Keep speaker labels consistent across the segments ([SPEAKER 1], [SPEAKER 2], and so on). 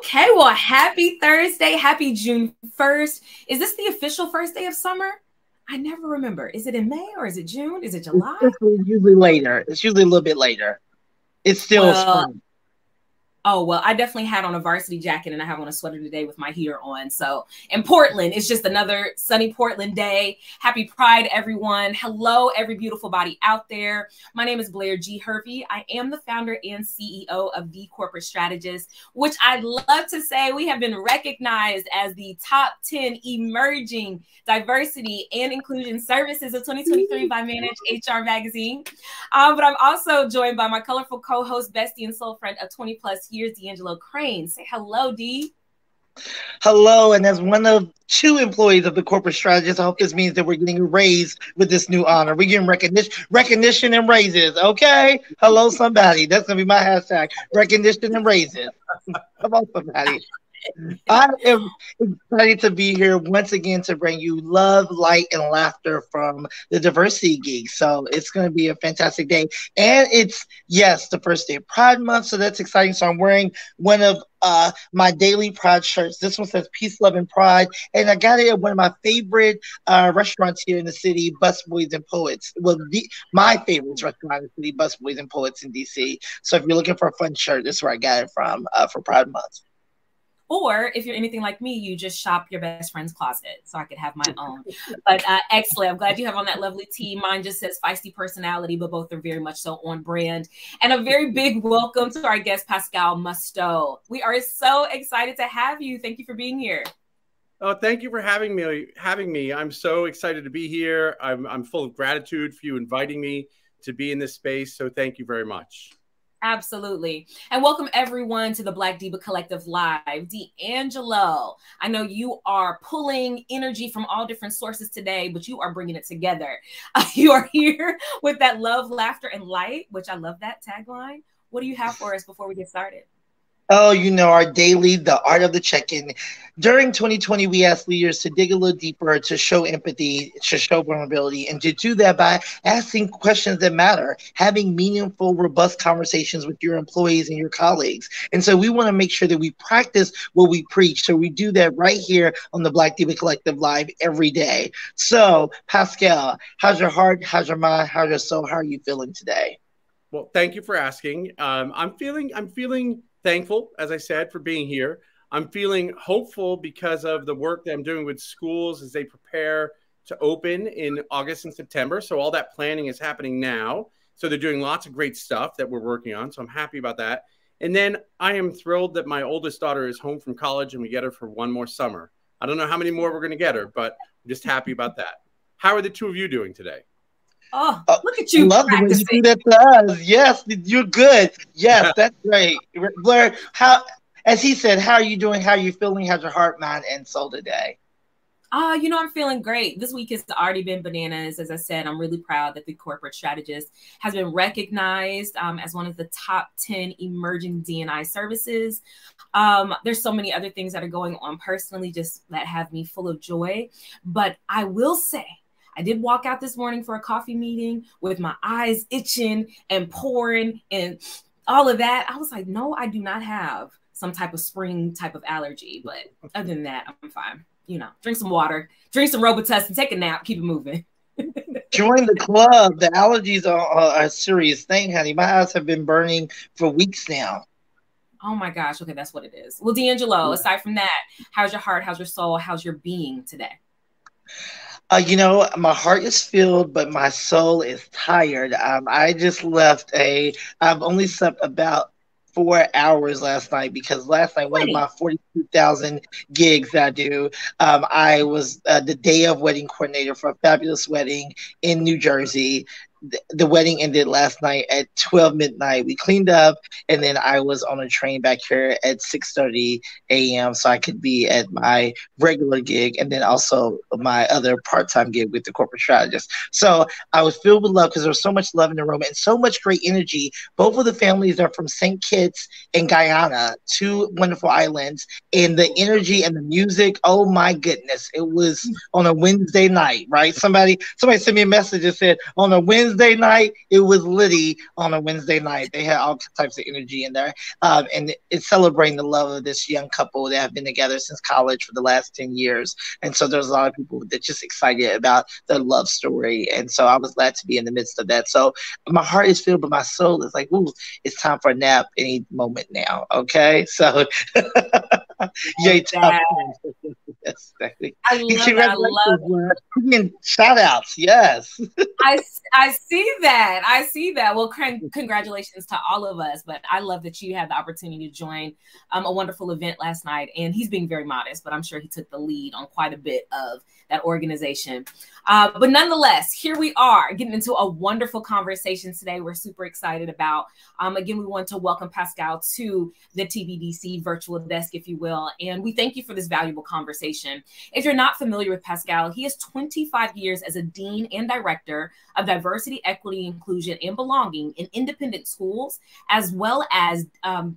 [SPEAKER 1] Okay, well, happy Thursday. Happy June 1st. Is this the official first day of summer? I never remember. Is it in May or is it June? Is it July?
[SPEAKER 2] It's usually later. It's usually a little bit later. It's still spring.
[SPEAKER 1] Oh, well, I definitely had on a varsity jacket and I have on a sweater today with my heater on. So in Portland, it's just another sunny Portland day. Happy Pride, everyone. Hello, every beautiful body out there. My name is Blair G. Hervey. I am the founder and CEO of The Corporate Strategist, which I'd love to say we have been recognized as the top 10 emerging diversity and inclusion services of 2023 by Manage HR Magazine. But I'm also joined by my colorful co-host, bestie, and soul friend of 20 plus years, DeAngelo Crane. Say hello, D.
[SPEAKER 2] Hello, and as one of two employees of the Corporate Strategist, I hope this means that we're getting a raise with this new honor. We're getting recognition and raises, okay? Hello, somebody. That's going to be my hashtag, recognition and raises. Come on, somebody. I am excited to be here once again to bring you love, light, and laughter from the Diversity Geek. So it's going to be a fantastic day. And it's, yes, the first day of Pride Month, so that's exciting. So I'm wearing one of my daily Pride shirts. This one says Peace, Love, and Pride. And I got it at one of my favorite restaurants here in the city, Busboys and Poets. Well, my favorite restaurant in the city, Busboys and Poets in D.C. So if you're looking for a fun shirt, this is where I got it from for Pride Month.
[SPEAKER 1] Or if you're anything like me, you just shop your best friend's closet so I could have my own. But excellent. I'm glad you have on that lovely tee. Mine just says feisty personality, but both are very much so on brand. And a very big welcome to our guest, Pascale Musto. We are so excited to have you. Thank you for being here.
[SPEAKER 3] Oh, thank you for having me. I'm so excited to be here. I'm full of gratitude for you inviting me to be in this space. So thank you very much.
[SPEAKER 1] Absolutely. And welcome everyone to the Black DEIBA Collective Live. DeAngelo, I know you are pulling energy from all different sources today, but you are bringing it together. You are here with that love, laughter, and light, which I love that tagline. What do you have for us before we get started?
[SPEAKER 2] Oh, you know, our daily, the art of the check-in. During 2020, we asked leaders to dig a little deeper, to show empathy, to show vulnerability, and to do that by asking questions that matter, having meaningful, robust conversations with your employees and your colleagues. And so we want to make sure that we practice what we preach. So we do that right here on the Black DEIBA Collective Live every day. So, Pascale, how's your heart? How's your mind? How's your soul? How are you feeling today?
[SPEAKER 3] Well, thank you for asking. I'm feeling thankful, as I said, for being here. I'm feeling hopeful because of the work that I'm doing with schools as they prepare to open in August and September. So all that planning is happening now. So they're doing lots of great stuff that we're working on. So I'm happy about that. And then I am thrilled that my oldest daughter is home from college and we get her for one more summer. I don't know how many more we're going to get her, but I'm just happy about that. How are the two of you doing today?
[SPEAKER 1] Oh, look at you.
[SPEAKER 2] Love the way you do that to us. Yes, you're good. Yes, that's great. Blair, as he said, how are you doing? How are you feeling? How's your heart, mind, and soul today?
[SPEAKER 1] You know, I'm feeling great. This week has already been bananas. As I said, I'm really proud that the Corporate Strategist has been recognized as one of the top 10 emerging D&I services. There's so many other things that are going on personally just that have me full of joy. But I will say, I did walk out this morning for a coffee meeting with my eyes itching and pouring and all of that. I was like, no, I do not have some type of spring type of allergy. But other than that, I'm fine. You know, drink some water, drink some Robitussin, take a nap, keep it moving.
[SPEAKER 2] Join the club. The allergies are a serious thing, honey. My eyes have been burning for weeks now.
[SPEAKER 1] Oh my gosh. Okay, that's what it is. Well, DeAngelo, aside from that, how's your heart? How's your soul? How's your being today?
[SPEAKER 2] You know, my heart is filled, but my soul is tired. I just left I've only slept about 4 hours last night because last night, one of my 42,000 gigs that I do, I was the day of wedding coordinator for a fabulous wedding in New Jersey. The wedding ended last night at 12 midnight. We cleaned up, and then I was on a train back here at 6:30 a.m. so I could be at my regular gig and then also my other part-time gig with the Corporate Strategist. So I was filled with love because there was so much love in the room and so much great energy. Both of the families are from St. Kitts and Guyana, two wonderful islands, and the energy and the music, oh my goodness. It was on a Wednesday night, right? Somebody sent me a message that said, on a Wednesday Wednesday night, it was litty on a Wednesday night. They had all types of energy in there. And it's celebrating the love of this young couple that have been together since college for the last 10 years. And so there's a lot of people that just excited about their love story. And so I was glad to be in the midst of that. So my heart is filled, but my soul is like, ooh, it's time for a nap any moment now. Okay. So yay, yes, exactly.
[SPEAKER 1] I love that. I love
[SPEAKER 2] it. Shout outs. Yes.
[SPEAKER 1] I see that. I see that. Well, congratulations to all of us. But I love that you had the opportunity to join a wonderful event last night. And he's being very modest, but I'm sure he took the lead on quite a bit of that organization. But nonetheless, here we are getting into a wonderful conversation today. We're super excited about. Again, we want to welcome Pascale to the TBDC virtual desk, if you will. And we thank you for this valuable conversation. If you're not familiar with Pascale, he has 25 years as a dean and director of diversity, equity, inclusion, and belonging in independent schools, as well as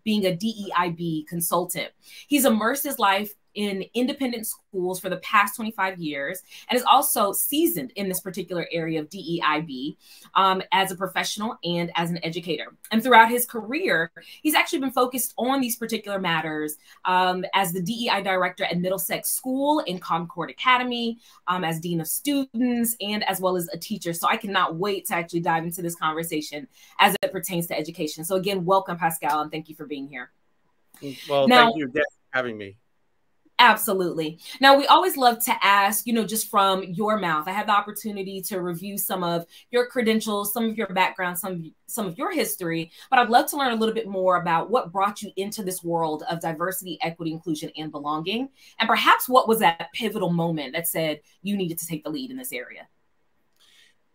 [SPEAKER 1] being a DEIB consultant. He's immersed his life in independent schools for the past 25 years and is also seasoned in this particular area of DEIB as a professional and as an educator. And throughout his career, he's actually been focused on these particular matters as the DEI director at Middlesex School in Concord Academy, as dean of students, and as well as a teacher. So I cannot wait to actually dive into this conversation as it pertains to education. So again, welcome, Pascale, and thank you for being here.
[SPEAKER 3] Well, thank you for having me.
[SPEAKER 1] Absolutely. Now, we always love to ask, just from your mouth. I had the opportunity to review some of your credentials, some of your background, some of your history, but I'd love to learn a little bit more about what brought you into this world of diversity, equity, inclusion, and belonging, and perhaps what was that pivotal moment that said you needed to take the lead in this area.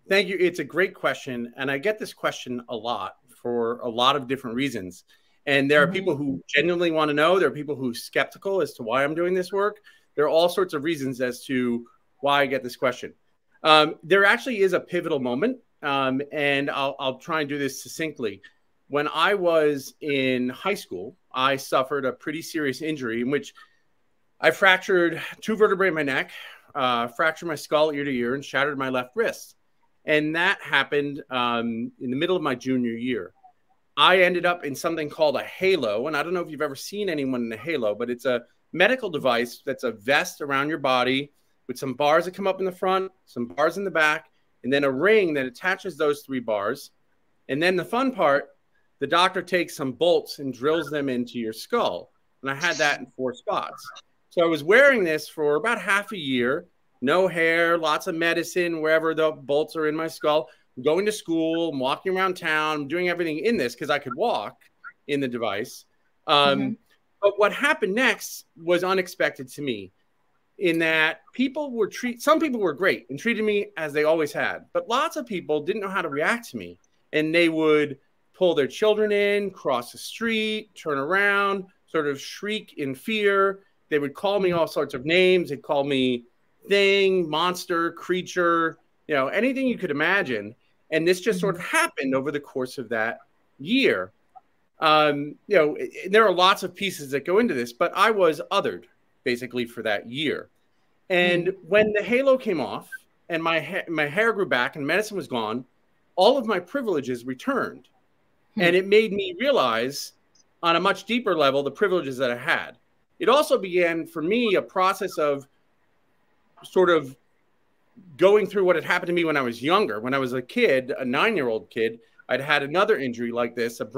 [SPEAKER 3] Thank you. It's a great question, and I get this question a lot for a lot of different reasons. And there are people who genuinely want to know. There are people who are skeptical as to why I'm doing this work. There are all sorts of reasons as to why I get this question. There actually is a pivotal moment, and I'll try and do this succinctly. When I was in high school, I suffered a pretty serious injury in which I fractured 2 vertebrae in my neck, fractured my skull ear to ear, and shattered my left wrist. And that happened in the middle of my junior year. I ended up in something called a halo. And I don't know if you've ever seen anyone in a halo, but it's a medical device that's a vest around your body with some bars that come up in the front, some bars in the back, and then a ring that attaches those 3 bars. And then the fun part, the doctor takes some bolts and drills them into your skull. And I had that in 4 spots. So I was wearing this for about half a year, no hair, lots of medicine, wherever the bolts are in my skull. Going to school, I'm walking around town, I'm doing everything in this because I could walk in the device. But what happened next was unexpected to me in that some people were great and treated me as they always had, but lots of people didn't know how to react to me. And they would pull their children in, cross the street, turn around, sort of shriek in fear. They would call me all sorts of names. They'd call me thing, monster, creature, anything you could imagine. And this just sort of happened over the course of that year. There are lots of pieces that go into this, but I was othered basically for that year. And when the halo came off and my hair grew back and medicine was gone, all of my privileges returned. And it made me realize on a much deeper level the privileges that I had. It also began for me a process of sort of going through what had happened to me when I was younger. When I was a kid, a 9-year-old kid, I'd had another injury like this, sort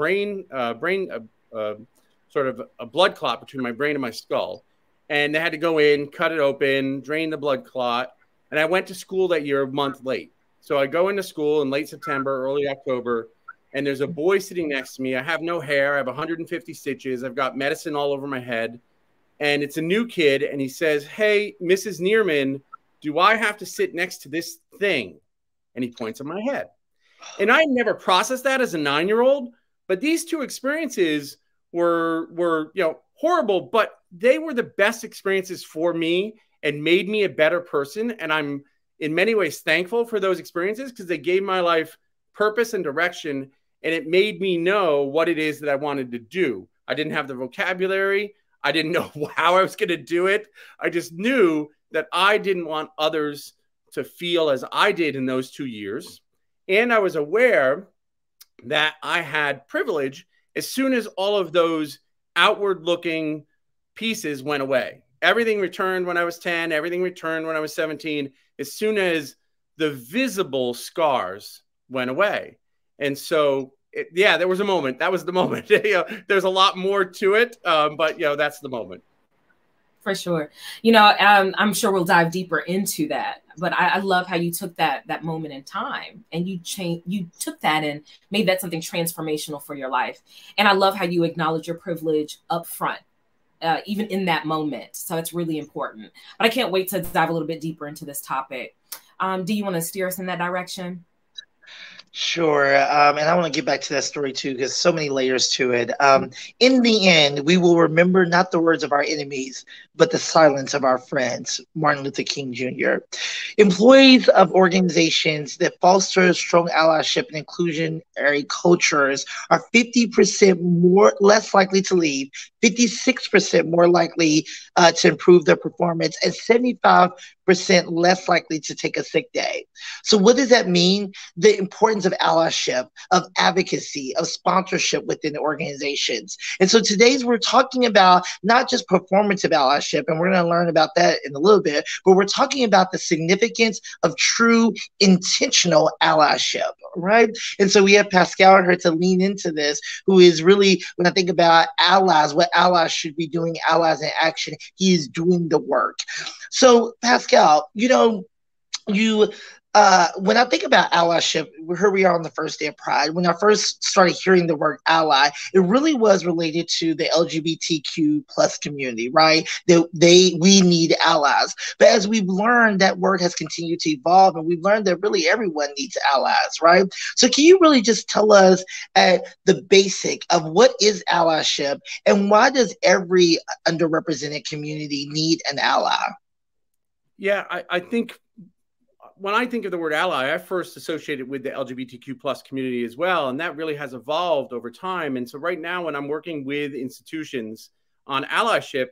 [SPEAKER 3] of a blood clot between my brain and my skull. And they had to go in, cut it open, drain the blood clot. And I went to school that year a month late. So I go into school in late September, early October, and there's a boy sitting next to me. I have no hair. I have 150 stitches. I've got medicine all over my head. And it's a new kid. And he says, "Hey, Mrs. Neerman, do I have to sit next to this thing?" And he points at my head. And I never processed that as a 9-year-old, but these 2 experiences were horrible, but they were the best experiences for me and made me a better person. And I'm in many ways thankful for those experiences because they gave my life purpose and direction, and it made me know what it is that I wanted to do. I didn't have the vocabulary. I didn't know how I was going to do it. I just knew that I didn't want others to feel as I did in those 2 years. And I was aware that I had privilege as soon as all of those outward looking pieces went away. Everything returned when I was 10, everything returned when I was 17, as soon as the visible scars went away. And so, yeah, there was a moment. That was the moment. There's a lot more to it, but that's the moment.
[SPEAKER 1] For sure. I'm sure we'll dive deeper into that, but I love how you took that moment in time and you took that and made that something transformational for your life. And I love how you acknowledge your privilege up front, even in that moment. So it's really important, but I can't wait to dive a little bit deeper into this topic. Do you want to steer us in that direction?
[SPEAKER 2] Sure. And I want to get back to that story too, because so many layers to it. In the end, we will remember not the words of our enemies, but the silence of our friends. Martin Luther King Jr. Employees of organizations that foster strong allyship and inclusionary cultures are 50% less likely to leave, 56% more likely to improve their performance, and 75% less likely to take a sick day. So what does that mean? The importance of allyship, of advocacy, of sponsorship within organizations. And so today's we're talking about not just performative allyship, and we're going to learn about that in a little bit, but we're talking about the significance of true intentional allyship, right? And so we have Pascale here to lean into this, who is really, when I think about allies, what allies should be doing, allies in action, he is doing the work. So Pascale, when I think about allyship, here we are on the first day of Pride. When I first started hearing the word ally, it really was related to the LGBTQ plus community, right? We need allies. But as we've learned, that word has continued to evolve, and we've learned that really everyone needs allies, right? So can you really just tell us at the basic of what is allyship, and why does every underrepresented community need an ally?
[SPEAKER 3] Yeah, I think when I think of the word ally, I first associate it with the LGBTQ plus community as well. And that really has evolved over time. And so right now, when I'm working with institutions on allyship,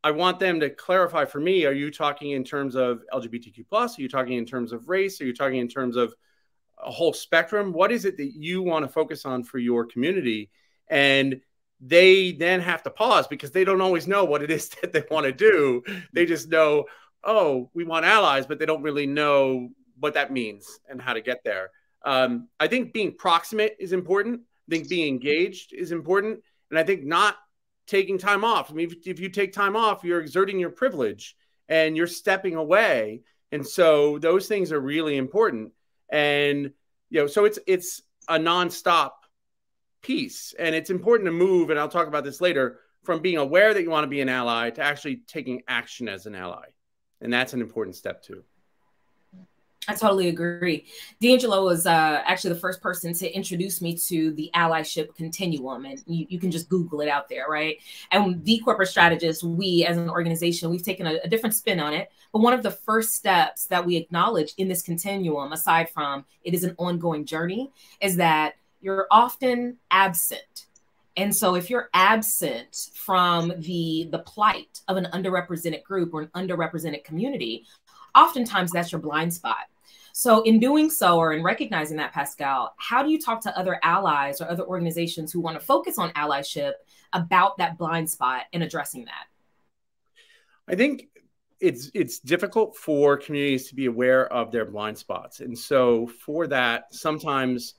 [SPEAKER 3] I want them to clarify for me, are you talking in terms of LGBTQ plus? Are you talking in terms of race? Are you talking in terms of a whole spectrum? What is it that you want to focus on for your community? And they then have to pause because they don't always know what it is that they want to do. They just know, oh, we want allies, but they don't really know what that means and how to get there. I think being proximate is important. I think being engaged is important. And I think not taking time off. I mean, if you take time off, you're exerting your privilege and you're stepping away. And so those things are really important. And, so it's a nonstop piece. And it's important to move, and I'll talk about this later, from being aware that you want to be an ally to actually taking action as an ally. And that's an important step too.
[SPEAKER 1] I totally agree. DeAngelo was actually the first person to introduce me to the allyship continuum. And you can just Google it out there, right? And the corporate strategist, we as an organization, we've taken a different spin on it. But one of the first steps that we acknowledge in this continuum, aside from it is an ongoing journey, is that you're often absent. And so if you're absent from the plight of an underrepresented group or an underrepresented community, oftentimes that's your blind spot. So in doing so, or in recognizing that, Pascale, how do you talk to other allies or other organizations who want to focus on allyship about that blind spot and addressing that?
[SPEAKER 3] I think it's difficult for communities to be aware of their blind spots. And so for that, sometimes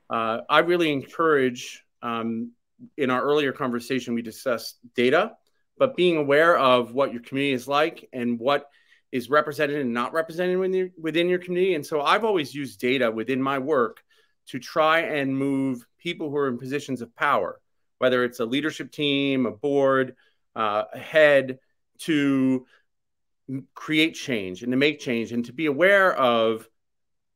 [SPEAKER 3] I really encourage, in our earlier conversation, we discussed data, but being aware of what your community is like and what is represented and not represented within your community. And so I've always used data within my work to try and move people who are in positions of power, whether it's a leadership team, a board, a head, to create change and to make change and to be aware of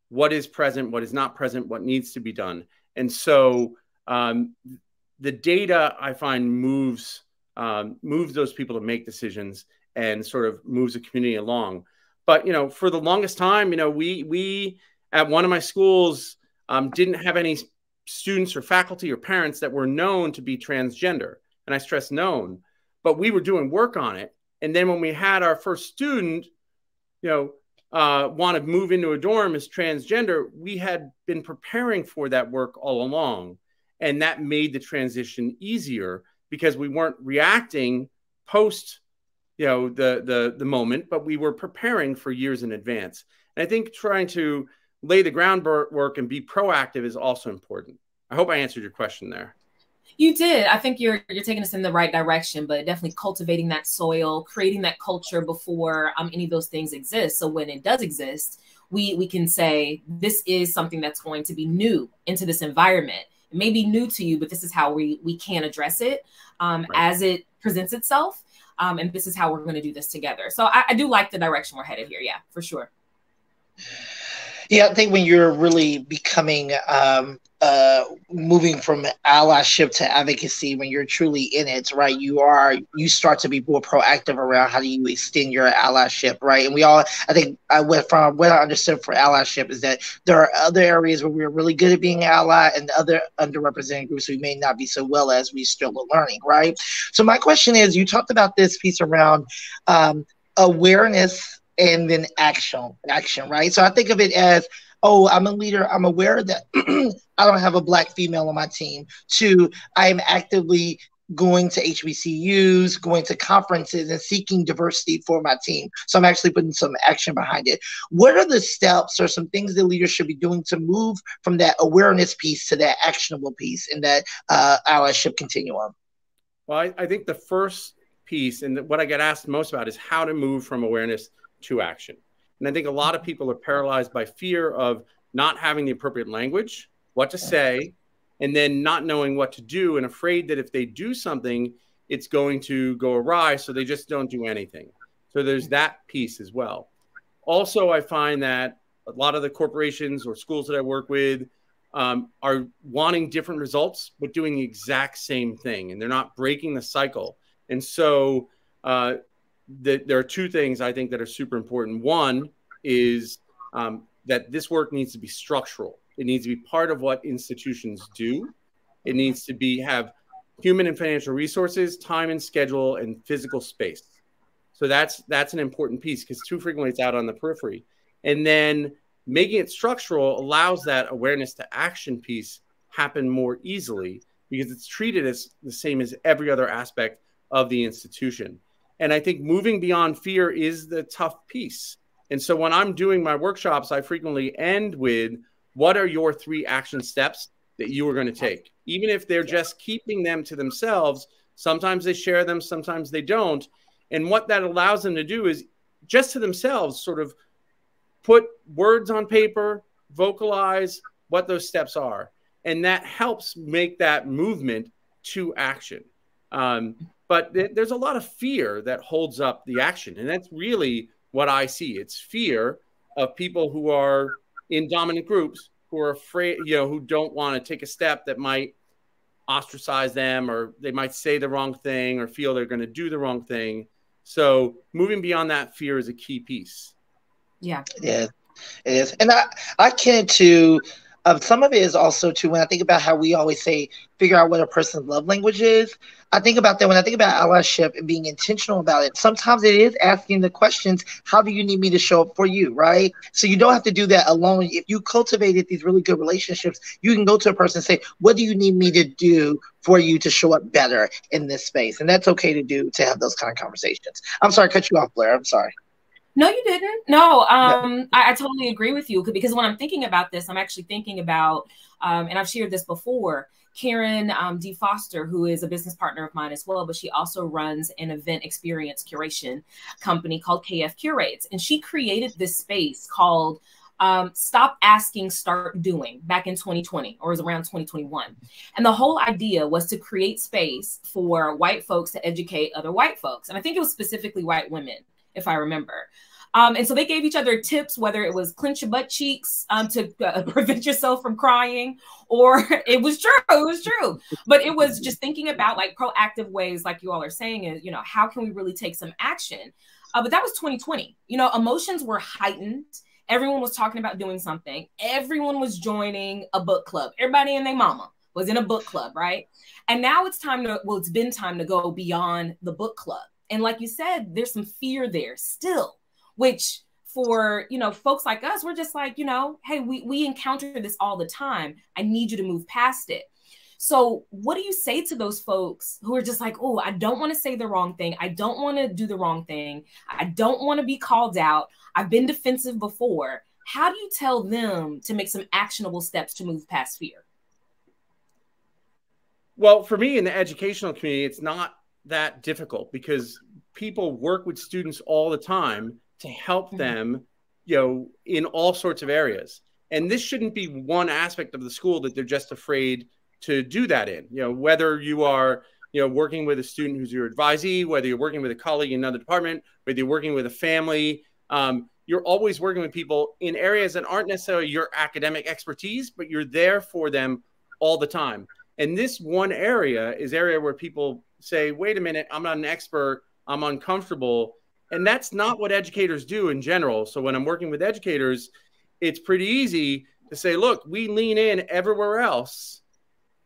[SPEAKER 3] what is present, what is not present, what needs to be done. And so the data, I find, moves those people to make decisions and sort of moves the community along. But, for the longest time, we at one of my schools didn't have any students or faculty or parents that were known to be transgender. And I stress known, but we were doing work on it. And then when we had our first student, want to move into a dorm as transgender, we had been preparing for that work all along. And that made the transition easier because we weren't reacting post, the moment, but we were preparing for years in advance. And I think trying to lay the groundwork and be proactive is also important. I hope I answered your question there.
[SPEAKER 1] You did. I think you're taking us in the right direction, but definitely cultivating that soil, creating that culture before any of those things exist. So when it does exist, we can say, this is something that's going to be new into this environment. It may be new to you, but this is how we can address it right. as it presents itself. And this is how we're going to do this together. So I do like the direction we're headed here. Yeah, for sure.
[SPEAKER 2] Yeah, I think when you're really becoming, moving from allyship to advocacy, when you're truly in it, right, you start to be more proactive around how do you extend your allyship, right? And I think from what I understood for allyship is that there are other areas where we're really good at being ally and other underrepresented groups we may not be so well as we still are learning, right? So my question is, you talked about this piece around awareness and then action, right? So I think of it as, oh, I'm a leader. I'm aware that I don't have a Black female on my team. Two, I am actively going to HBCUs, going to conferences and seeking diversity for my team. So I'm actually putting some action behind it. What are the steps or some things that leaders should be doing to move from that awareness piece to that actionable piece in that allyship continuum?
[SPEAKER 3] Well, I think the first piece and what I get asked most about is how to move from awareness to action. And I think a lot of people are paralyzed by fear of not having the appropriate language, what to say, and then not knowing what to do and afraid that if they do something, it's going to go awry. So they just don't do anything. So there's that piece as well. Also, I find that a lot of the corporations or schools that I work with are wanting different results, but doing the exact same thing. And they're not breaking the cycle. And so there are two things I think that are super important. One is that this work needs to be structural. It needs to be part of what institutions do. It needs to have human and financial resources, time and schedule, and physical space. So that's an important piece because too frequently it's out on the periphery. And then making it structural allows that awareness to action piece happen more easily because it's treated as the same as every other aspect of the institution. And I think moving beyond fear is the tough piece. And so when I'm doing my workshops, I frequently end with, what are your 3 action steps that you are going to take? Even if they're just keeping them to themselves, sometimes they share them, sometimes they don't. And what that allows them to do is just to themselves sort of put words on paper, vocalize what those steps are. And that helps make that movement to action. But there's a lot of fear that holds up the action. And that's really what I see. It's fear of people who are in dominant groups, who are afraid, who don't want to take a step that might ostracize them, or they might say the wrong thing or feel they're going to do the wrong thing. So moving beyond that fear is a key piece.
[SPEAKER 1] Yeah.
[SPEAKER 2] Yeah, it is. And I akin it to some of it is also too, when I think about how we always say, figure out what a person's love language is. I think about that when I think about allyship and being intentional about it. Sometimes it is asking the questions, how do you need me to show up for you, right? So you don't have to do that alone. If you cultivated these really good relationships, you can go to a person and say, what do you need me to do for you to show up better in this space? And that's okay to do, to have those kind of conversations. I'm sorry, I cut you off, Blair. I'm sorry.
[SPEAKER 1] No, you didn't. No, I totally agree with you, because when I'm thinking about this, I'm actually thinking about, and I've shared this before, Karen D. Foster, who is a business partner of mine as well, but she also runs an event experience curation company called KF Curates. And she created this space called Stop Asking, Start Doing back in 2020, or it was around 2021. And the whole idea was to create space for white folks to educate other white folks. And I think it was specifically white women, if I remember. And so they gave each other tips, whether it was clench your butt cheeks to prevent yourself from crying, or it was true. But it was just thinking about like proactive ways, like you all are saying, is, how can we really take some action? But that was 2020. Emotions were heightened. Everyone was talking about doing something. Everyone was joining a book club. Everybody and their mama was in a book club, right? And now it's been time to go beyond the book club. And like you said, there's some fear there still, which for, you know, folks like us, we're just like, you know, hey, we encounter this all the time. I need you to move past it. So what do you say to those folks who are just like, oh, I don't want to say the wrong thing. I don't want to do the wrong thing. I don't want to be called out. I've been defensive before. How do you tell them to make some actionable steps to move past fear?
[SPEAKER 3] Well, for me in the educational community, it's not that difficult because people work with students all the time to help them, you know, in all sorts of areas. And this shouldn't be one aspect of the school that they're just afraid to do that in. You know, whether you are, you know, working with a student who's your advisee, whether you're working with a colleague in another department, whether you're working with a family, you're always working with people in areas that aren't necessarily your academic expertise, but you're there for them all the time. And this one area is area where people say, wait a minute, I'm not an expert, I'm uncomfortable. And that's not what educators do in general. So when I'm working with educators, it's pretty easy to say, look, we lean in everywhere else.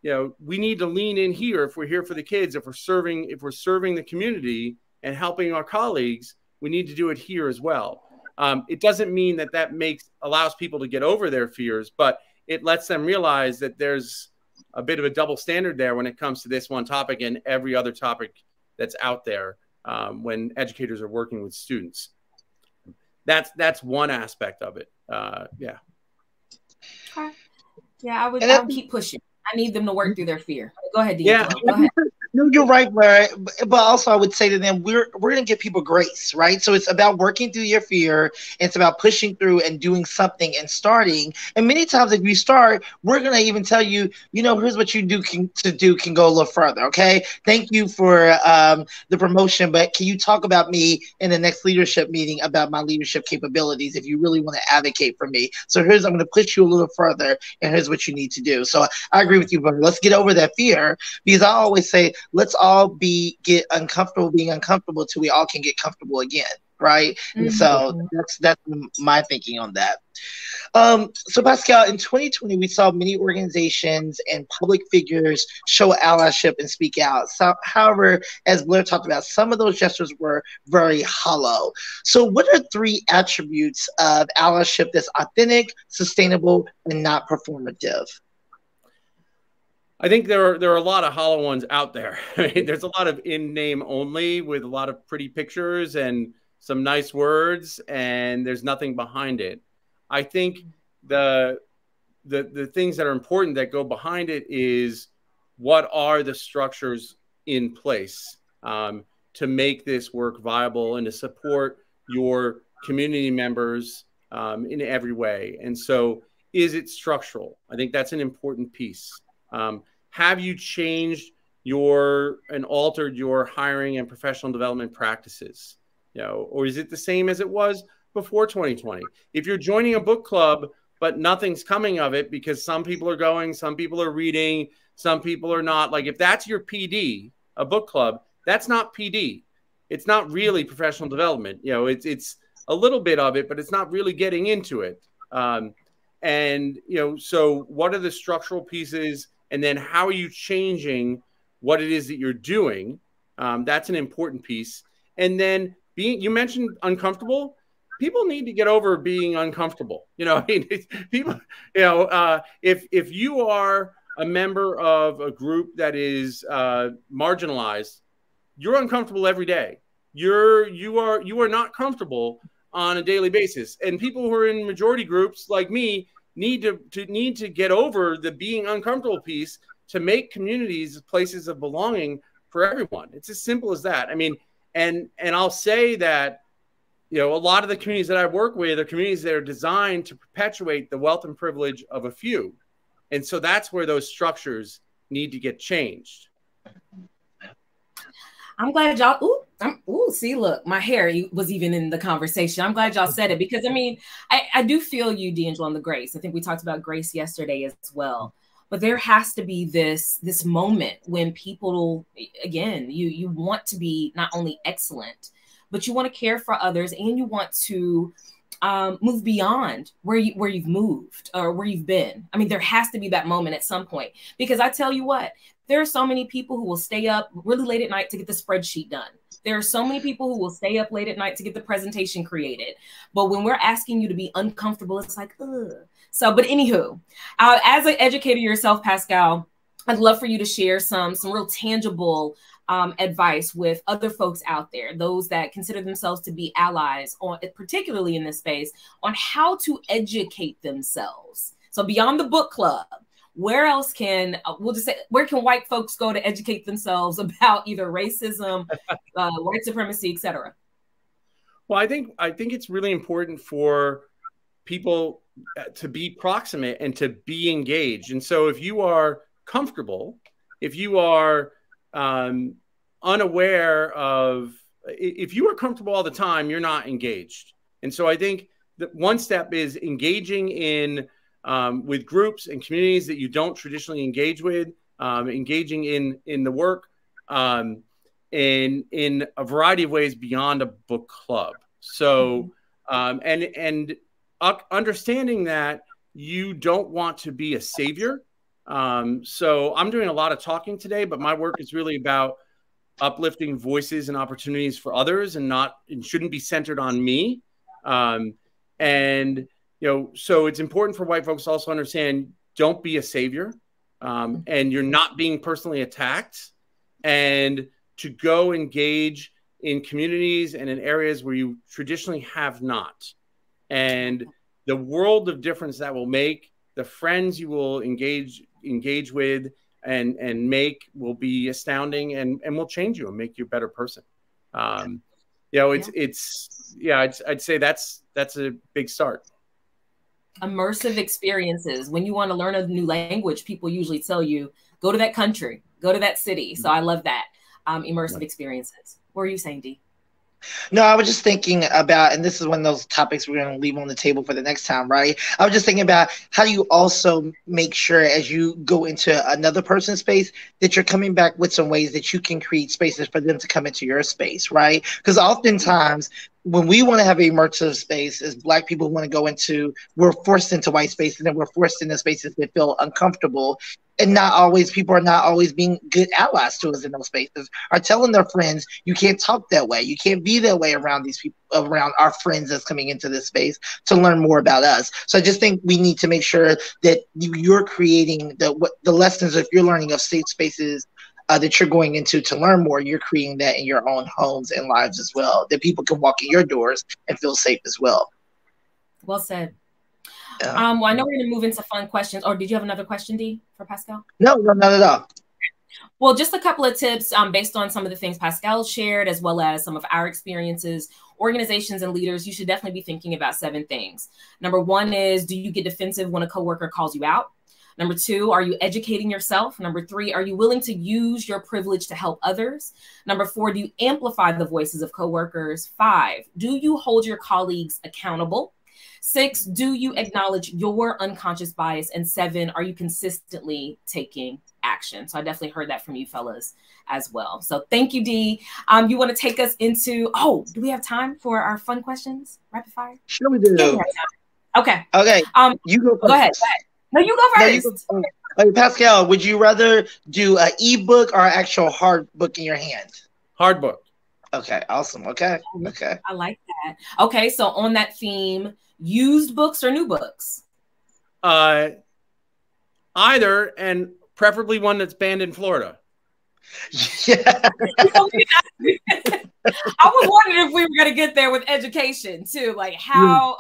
[SPEAKER 3] You know, we need to lean in here if we're here for the kids, if we're serving the community and helping our colleagues, we need to do it here as well. It doesn't mean that allows people to get over their fears, but it lets them realize that there's a bit of a double standard there when it comes to this one topic and every other topic that's out there when educators are working with students. That's one aspect of it. Yeah.
[SPEAKER 1] Okay. Yeah, I would keep pushing. I need them to work through their fear. Go ahead, DeAngelo. Go ahead.
[SPEAKER 2] No, you're right, Blair. But also, I would say to them, we're going to give people grace, right? So it's about working through your fear. It's about pushing through and doing something and starting. And many times, if you start, we're going to even tell you, you know, here's what you can go a little further. Okay, thank you for the promotion, but can you talk about me in the next leadership meeting about my leadership capabilities if you really want to advocate for me? So I'm going to push you a little further, and here's what you need to do. So I agree with you, but let's get over that fear, because I always say, let's all get uncomfortable being uncomfortable till we all can get comfortable again, right? And so that's my thinking on that. So Pascale, in 2020, we saw many organizations and public figures show allyship and speak out. So, however, as Blair talked about, some of those gestures were very hollow. So what are 3 attributes of allyship that's authentic, sustainable, and not performative?
[SPEAKER 3] I think there are a lot of hollow ones out there. I mean, there's a lot of in name only with a lot of pretty pictures and some nice words, and there's nothing behind it. I think the things that are important that go behind it is what are the structures in place to make this work viable and to support your community members in every way. And so is it structural? I think that's an important piece. Have you changed and altered your hiring and professional development practices? You know, or is it the same as it was before 2020? If you're joining a book club, but nothing's coming of it because some people are going, some people are reading, some people are not. Like if that's your PD, a book club, that's not PD. It's not really professional development. You know, it's a little bit of it, but it's not really getting into it. And, you know, so what are the structural pieces? And then how are you changing what it is that you're doing? That's an important piece. And then you mentioned uncomfortable. People need to get over being uncomfortable. You know, I mean, people, you know, if you are a member of a group that is marginalized, you're uncomfortable every day. You are not comfortable on a daily basis. And people who are in majority groups like me need to get over the being uncomfortable piece to make communities places of belonging for everyone. It's as simple as that. I mean, and I'll say that, you know, a lot of the communities that I work with are communities that are designed to perpetuate the wealth and privilege of a few. And so that's where those structures need to get changed.
[SPEAKER 1] I'm glad y'all, see, look, my hair was even in the conversation. I'm glad y'all said it because, I mean, I do feel you, DeAngelo, on the grace. I think we talked about grace yesterday as well. But there has to be this moment when people, again, you want to be not only excellent, but you want to care for others and you want to move beyond where you've moved or where you've been. I mean, there has to be that moment at some point, because I tell you what, there are so many people who will stay up really late at night to get the spreadsheet done. There are so many people who will stay up late at night to get the presentation created. But when we're asking you to be uncomfortable, it's like, ugh. So, but anywho, as an educator yourself, Pascale, I'd love for you to share some real tangible advice with other folks out there, those that consider themselves to be allies, on particularly in this space, on how to educate themselves. So beyond the book club, where else can we'll just say, where can white folks go to educate themselves about either racism, white supremacy, etc.?
[SPEAKER 3] Well, I think it's really important for people to be proximate and to be engaged. And so if you are comfortable, if you are unaware of, if you are comfortable all the time, you're not engaged. And so I think that one step is engaging in with groups and communities that you don't traditionally engage with, engaging in the work in a variety of ways beyond a book club. So and understanding that you don't want to be a savior. So I'm doing a lot of talking today, but my work is really about uplifting voices and opportunities for others, and shouldn't be centered on me. And so it's important for white folks to also understand, don't be a savior, and you're not being personally attacked, and to go engage in communities and in areas where you traditionally have not. And the world of difference that will make, the friends you will engage with and make will be astounding, and will change you and make you a better person. I'd say that's a big start.
[SPEAKER 1] Immersive experiences. When you want to learn a new language, people usually tell you, go to that country, go to that city. So I love that. Immersive experiences. What were you saying, Dee?
[SPEAKER 2] No, I was just thinking about, and this is one of those topics we're going to leave on the table for the next time, right? I was just thinking about how do you also make sure as you go into another person's space that you're coming back with some ways that you can create spaces for them to come into your space, right? Because oftentimes when we want to have an immersive space as Black people want to go into, we're forced into white spaces, and then we're forced into spaces that feel uncomfortable. And people are not always being good allies to us in those spaces, are telling their friends, you can't talk that way. You can't be that way around these people, around our friends that's coming into this space to learn more about us. So I just think we need to make sure that you're creating the lessons, if you're learning of safe spaces that you're going into to learn more, you're creating that in your own homes and lives as well, that people can walk in your doors and feel safe as well.
[SPEAKER 1] Well said. Well, I know we're going to move into fun questions. Or did you have another question, Dee, for Pascale?
[SPEAKER 2] No, not at all.
[SPEAKER 1] Well, just a couple of tips based on some of the things Pascale shared, as well as some of our experiences. Organizations and leaders, you should definitely be thinking about 7 things. Number 1 is, do you get defensive when a coworker calls you out? Number 2, are you educating yourself? Number 3, are you willing to use your privilege to help others? Number 4, do you amplify the voices of coworkers? 5, do you hold your colleagues accountable? 6, do you acknowledge your unconscious bias? And 7, are you consistently taking action? So I definitely heard that from you fellas as well. So thank you, Dee. You want to take us into, do we have time for our fun questions? Rapid fire?
[SPEAKER 2] Sure we do.
[SPEAKER 1] Yeah, okay.
[SPEAKER 2] Okay. You go first.
[SPEAKER 1] Go ahead. No, you go first.
[SPEAKER 2] Okay, Pascale, would you rather do an ebook or an actual hard book in your hand?
[SPEAKER 3] Hard book.
[SPEAKER 2] Okay, awesome. Okay.
[SPEAKER 1] I like that. Okay, so on that theme, used books or new books?
[SPEAKER 3] Either, and preferably one that's banned in Florida.
[SPEAKER 2] Yeah.
[SPEAKER 1] I was wondering if we were going to get there with education too. Like how,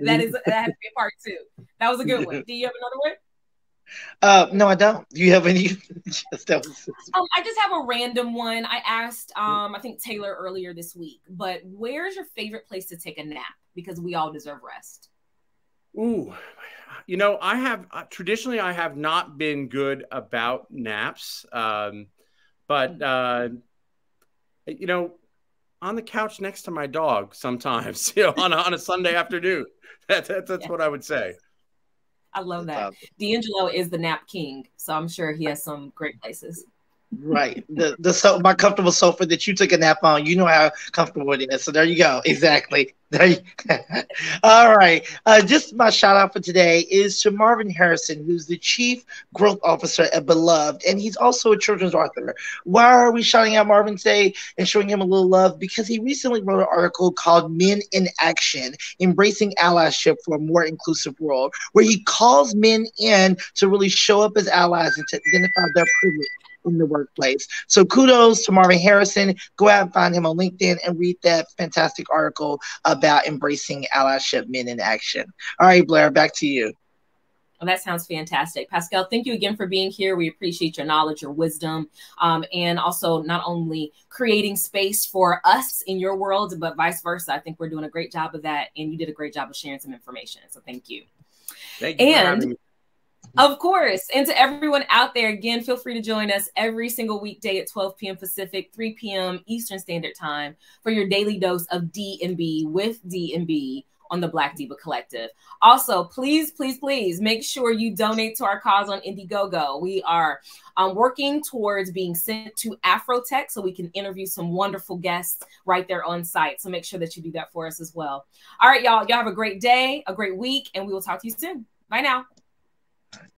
[SPEAKER 1] that has to be a part 2. That was a good one. Do you have another one?
[SPEAKER 2] No, I don't. Do you have any?
[SPEAKER 1] I just have a random one. I asked, I think Taylor earlier this week, but where's your favorite place to take a nap? Because we all deserve rest.
[SPEAKER 3] Ooh, traditionally I have not been good about naps. But on the couch next to my dog sometimes, on a Sunday afternoon. That's what I would say.
[SPEAKER 1] I love that. DeAngelo is the nap king, so I'm sure he has some great places.
[SPEAKER 2] Right. My comfortable sofa that you took a nap on, you know how comfortable it is. So there you go. Exactly. There you All right. Just my shout out for today is to Marvin Harrison, who's the Chief Growth Officer at Beloved, and he's also a children's author. Why are we shouting out Marvin today and showing him a little love? Because he recently wrote an article called Men in Action, Embracing Allyship for a More Inclusive World, where he calls men in to really show up as allies and to identify their privilege in the workplace. So kudos to Marvin Harrison. Go out and find him on LinkedIn and read that fantastic article about embracing allyship, men in action. All right, Blair, back to you.
[SPEAKER 1] Well, that sounds fantastic. Pascale, thank you again for being here. We appreciate your knowledge, your wisdom, and also not only creating space for us in your world, but vice versa. I think we're doing a great job of that, and you did a great job of sharing some information. So thank you.
[SPEAKER 3] Thank you for having me.
[SPEAKER 1] Of course. And to everyone out there, again, feel free to join us every single weekday at 12 p.m. Pacific, 3 p.m. Eastern Standard Time for your daily dose of D&B with D&B on the Black Diva Collective. Also, please, please, please make sure you donate to our cause on Indiegogo. We are working towards being sent to Afrotech so we can interview some wonderful guests right there on site. So make sure that you do that for us as well. All right, y'all. Y'all have a great day, a great week, and we will talk to you soon. Bye now.